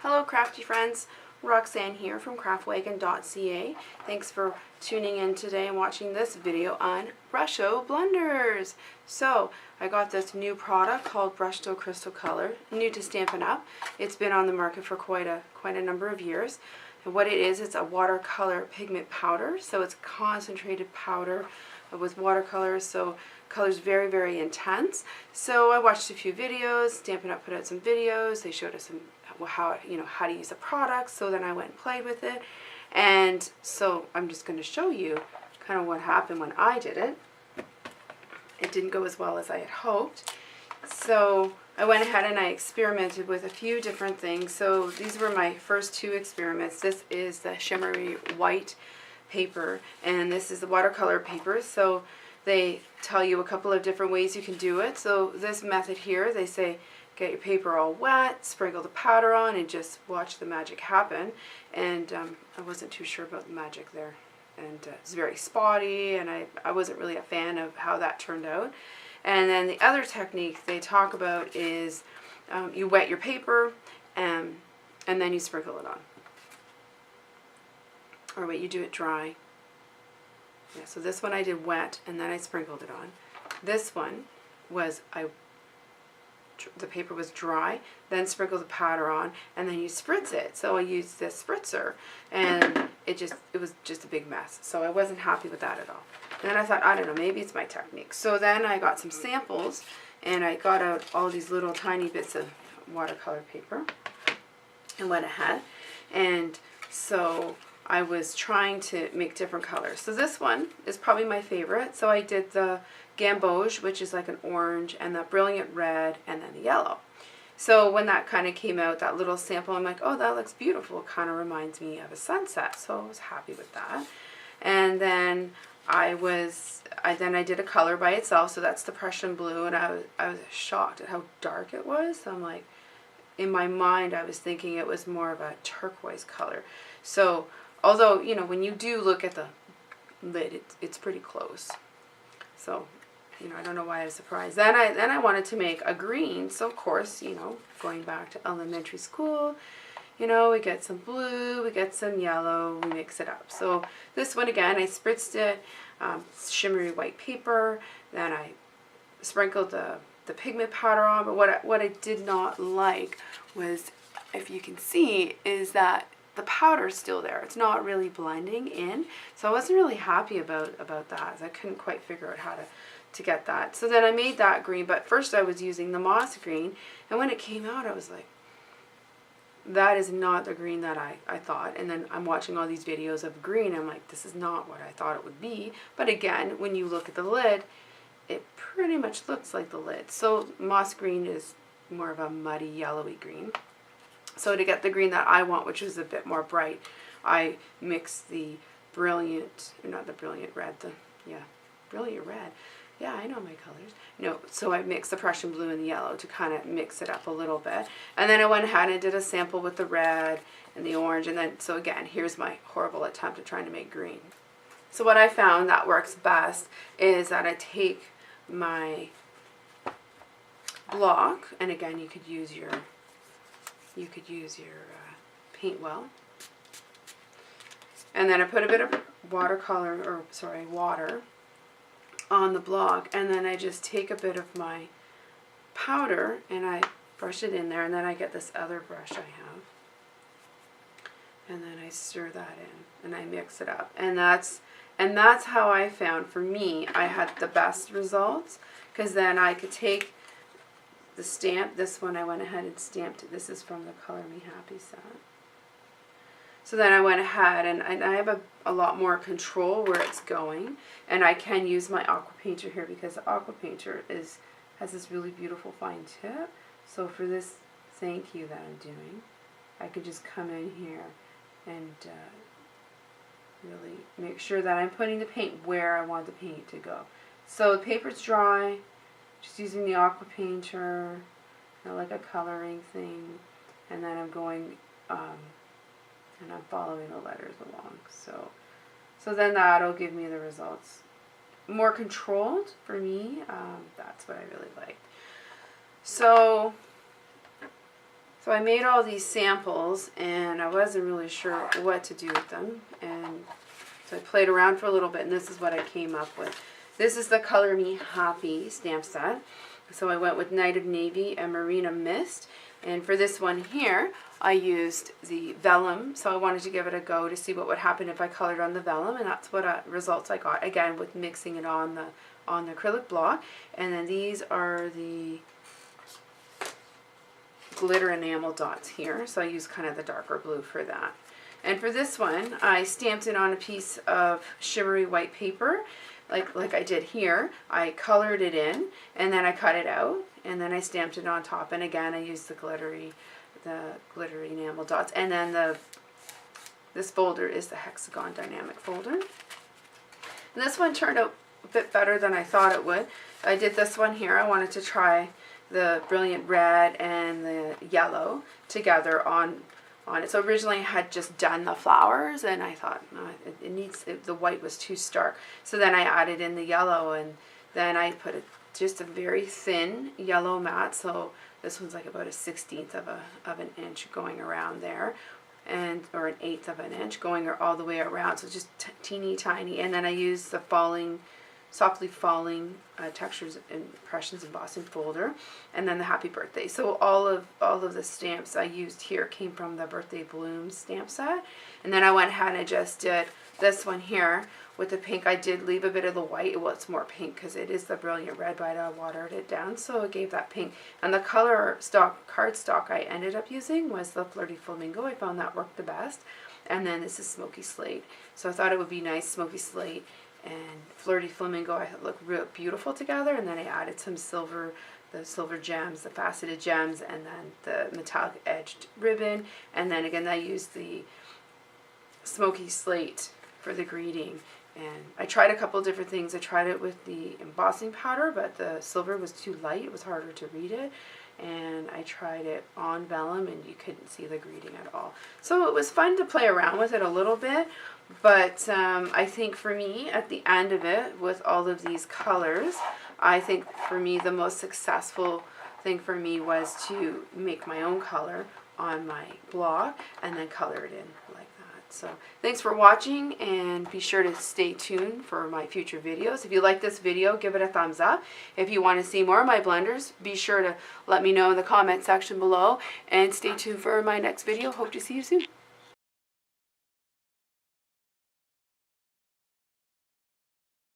Hello crafty friends, Roxanne here from craftwagon.ca. Thanks for tuning in today and watching this video on Brusho Blunders. So I got this new product called Brusho Crystal Color, new to Stampin' Up. It's been on the market for quite a number of years. And what it is, it's a watercolor pigment powder. So it's concentrated powder with watercolors, so color's very intense. So I watched a few videos. Stampin' Up put out some videos. They showed us some how to use the product. So then I went and played with it, and so I'm just going to show you kind of what happened when I did it. It didn't go as well as I had hoped. So I went ahead and I experimented with a few different things. So these were my first two experiments. This is the shimmery white paper, and this is the watercolor paper. So they tell you a couple of different ways you can do it. So this method here, they say get your paper all wet, sprinkle the powder on, and just watch the magic happen. And I wasn't too sure about the magic there, and it's very spotty, and I wasn't really a fan of how that turned out. And then the other technique they talk about is you wet your paper and then you sprinkle it on. Or wait, you do it dry. Yeah, so this one I did wet and then I sprinkled it on. This one was the paper was dry, then sprinkle the powder on, and then you spritz it. So I used this spritzer, and it was just a big mess. So I wasn't happy with that at all. And then I thought, I don't know, maybe it's my technique. So then I got some samples, and I got out all these little tiny bits of watercolor paper and went ahead. And so I was trying to make different colors. So this one is probably my favorite. So I did the gamboge, which is like an orange, and the brilliant red, and then the yellow. So when that kind of came out, that little sample, I'm like, oh, that looks beautiful. It kind of reminds me of a sunset. So I was happy with that. And then I did a color by itself. So that's the Prussian blue, and I was shocked at how dark it was. So I'm like, in my mind, I was thinking it was more of a turquoise color. So although, you know, when you do look at the lid, it's pretty close. So, you know, I don't know why I was surprised. Then I wanted to make a green. So of course, you know, going back to elementary school, you know, we get some blue, we get some yellow, we mix it up. So this one again, I spritzed it, shimmery white paper. Then I sprinkled the pigment powder on. But what I did not like was, if you can see, is that the powder's still there. It's not really blending in. So I wasn't really happy about that. I couldn't quite figure out how to get that. So then I made that green, but first I was using the moss green, and when it came out I was like, that is not the green that I thought. And then I'm watching all these videos of green, I'm like, this is not what I thought it would be. But again, when you look at the lid, it pretty much looks like the lid. So moss green is more of a muddy yellowy green. So to get the green that I want, which is a bit more bright, I mixed the brilliant, not the brilliant red, brilliant red. Yeah, I know my colors. No, so I mixed the Prussian blue and the yellow to kind of mix it up a little bit. And then I went ahead and did a sample with the red and the orange. And then, so again, here's my horrible attempt at trying to make green. So what I found that works best is that I take my block, and again, you could use your paint well, and then I put a bit of water on the block, and then I just take a bit of my powder and I brush it in there, and then I get this other brush I have, and then I stir that in and I mix it up, and that's how I found, for me, I had the best results, because then I could take the stamp. This one I went ahead and stamped it. This is from the Color Me Happy set. So then I went ahead and I have a lot more control where it's going, and I can use my aqua painter here, because the aqua painter has this really beautiful fine tip. So for this thank you that I'm doing, I could just come in here and really make sure that I'm putting the paint where I want the paint to go. So the paper's dry, just using the aqua painter, like a coloring thing, and then I'm going and I'm following the letters along. So then that'll give me the results. More controlled for me, that's what I really like. So So I made all these samples and I wasn't really sure what to do with them, and so I played around for a little bit, and this is what I came up with. This is the Color Me Happy stamp set. So I went with Night of Navy and Marina Mist, and for this one here I used the vellum, so I wanted to give it a go to see what would happen if I colored on the vellum, and that's what results I got, again with mixing it on the acrylic block. And then these are the glitter enamel dots here, so I use kind of the darker blue for that. And for this one I stamped it on a piece of shimmery white paper like I did here. I colored it in and then I cut it out and then I stamped it on top, and again I used the glittery enamel dots. And then this folder is the hexagon dynamic folder. And this one turned out a bit better than I thought it would. I did this one here. I wanted to try the brilliant red and the yellow together on it. So originally I had just done the flowers, and I thought the white was too stark. So then I added in the yellow, and then I put just a very thin yellow mat. So this one's like about a 1/16 of an inch going around there, or an 1/8 of an inch going all the way around. So just teeny tiny. And then I used the softly falling textures and impressions embossing folder, and then the happy birthday. So all of the stamps I used here came from the Birthday Blooms stamp set. And then I went ahead and just did this one here with the pink. I did leave a bit of the white. Well, it's more pink because it is the brilliant red, but I watered it down, so it gave that pink. And the cardstock I ended up using was the Flirty Flamingo. I found that worked the best. And then this is Smoky Slate. So I thought it would be nice, Smoky Slate and Flirty Flamingo. I thought looked real beautiful together. And then I added some silver, the silver gems, the faceted gems, and then the metallic edged ribbon. And then again I used the Smoky Slate for the greeting. And I tried a couple different things. I tried it with the embossing powder, but the silver was too light. It was harder to read it. And I tried it on vellum, and you couldn't see the greeting at all. So it was fun to play around with it a little bit. But I think for me, at the end of it, with all of these colors, I think for me the most successful thing for me was to make my own color on my block and then color it in like that. So thanks for watching, and be sure to stay tuned for my future videos. If you like this video, give it a thumbs up. If you want to see more of my blenders, be sure to let me know in the comment section below, and stay tuned for my next video. Hope to see you soon.